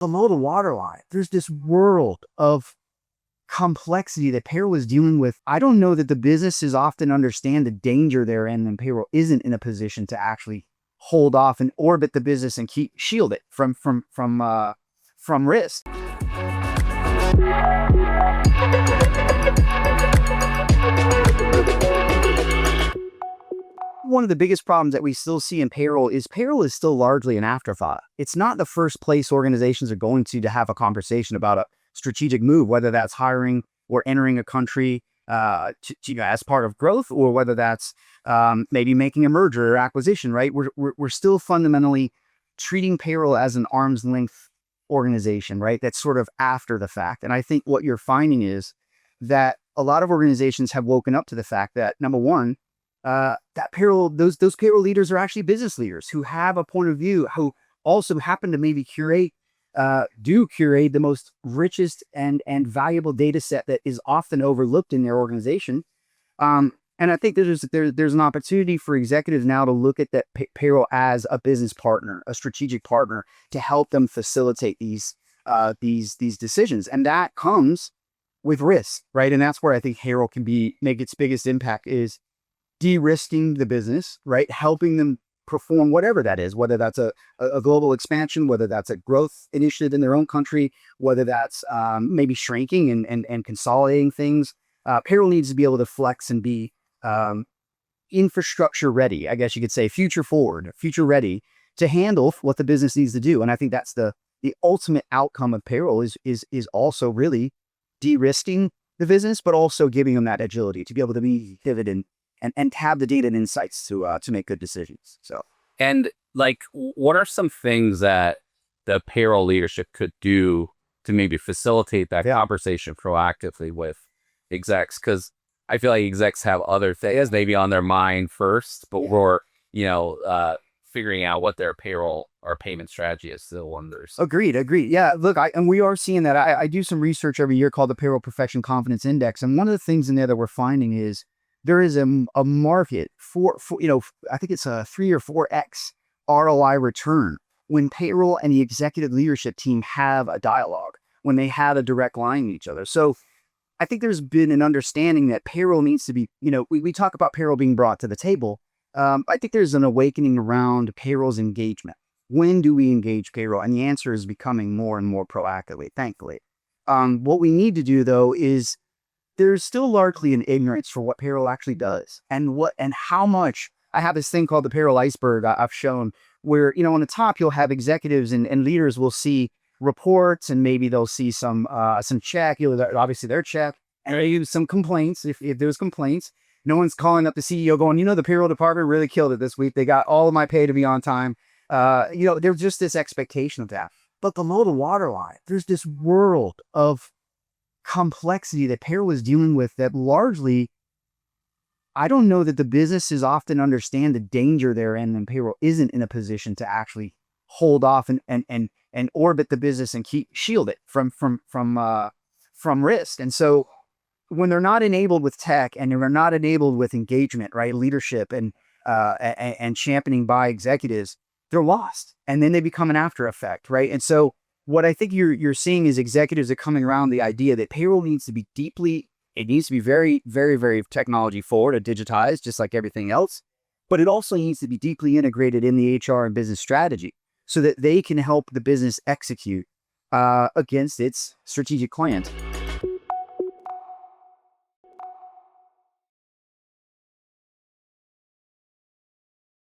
below the waterline, there's this world of complexity that payroll is dealing with. I don't know that the businesses often understand the danger they're in, and payroll isn't in a position to actually hold off and orbit the business and keep shield it from risk. One of the biggest problems that we still see in payroll is still largely an afterthought. It's not the first place organizations are going to have a conversation about a strategic move, whether that's hiring or entering a country as part of growth, or whether that's maybe making a merger or acquisition, right? We're still fundamentally treating payroll as an arm's length organization, right? That's sort of after the fact. And I think what you're finding is that a lot of organizations have woken up to the fact that, number one, that payroll, those payroll leaders are actually business leaders who have a point of view, who also happen to maybe curate the most richest and valuable data set that is often overlooked in their organization. And I think there's an opportunity for executives now to look at that payroll as a business partner, a strategic partner, to help them facilitate these decisions. And that comes with risk, right? And that's where I think payroll can make its biggest impact, is de-risking the business, right? Helping them perform whatever that is, whether that's a global expansion, whether that's a growth initiative in their own country, whether that's maybe shrinking and consolidating things. Payroll needs to be able to flex and be infrastructure ready, I guess you could say, future forward, future ready to handle what the business needs to do. And I think that's the ultimate outcome of payroll is also really de-risking the business, but also giving them that agility to be able to be pivoted and have the data and insights to make good decisions. So, and like, what are some things that the payroll leadership could do to maybe facilitate that conversation proactively with execs? Because I feel like execs have other things maybe on their mind first, but we're figuring out what their payroll or payment strategy is still wonders. Agreed. Yeah, look, and we are seeing that. I do some research every year called the Payroll Perfection Confidence Index, and one of the things in there that we're finding is there is a market for I think it's a 3 or 4x ROI return when payroll and the executive leadership team have a dialogue, when they have a direct line with each other. So I think there's been an understanding that payroll needs to be, we talk about payroll being brought to the table. I think there's an awakening around payroll's engagement. When do we engage payroll? And the answer is becoming more and more proactively, thankfully. What we need to do, though, is there's still largely an ignorance for what payroll actually does and how much. I have this thing called the payroll iceberg I've shown, where, on the top, you'll have executives and leaders will see reports, and maybe they'll see some check, obviously their check, and maybe some complaints. If there's complaints, no one's calling up the CEO going, the payroll department really killed it this week. They got all of my pay to be on time. There's just this expectation of that. But below the waterline, there's this world of complexity that payroll is dealing with that largely, I don't know that the businesses often understand the danger they're in, and payroll isn't in a position to actually hold off and orbit the business and shield it from risk. And so when they're not enabled with tech, and they're not enabled with engagement, right, leadership and championing by executives, they're lost, and then they become an after effect, right? And so what I think you're seeing is executives are coming around the idea that payroll needs to be very, very, very technology forward and digitized, just like everything else. But it also needs to be deeply integrated in the HR and business strategy so that they can help the business execute against its strategic client.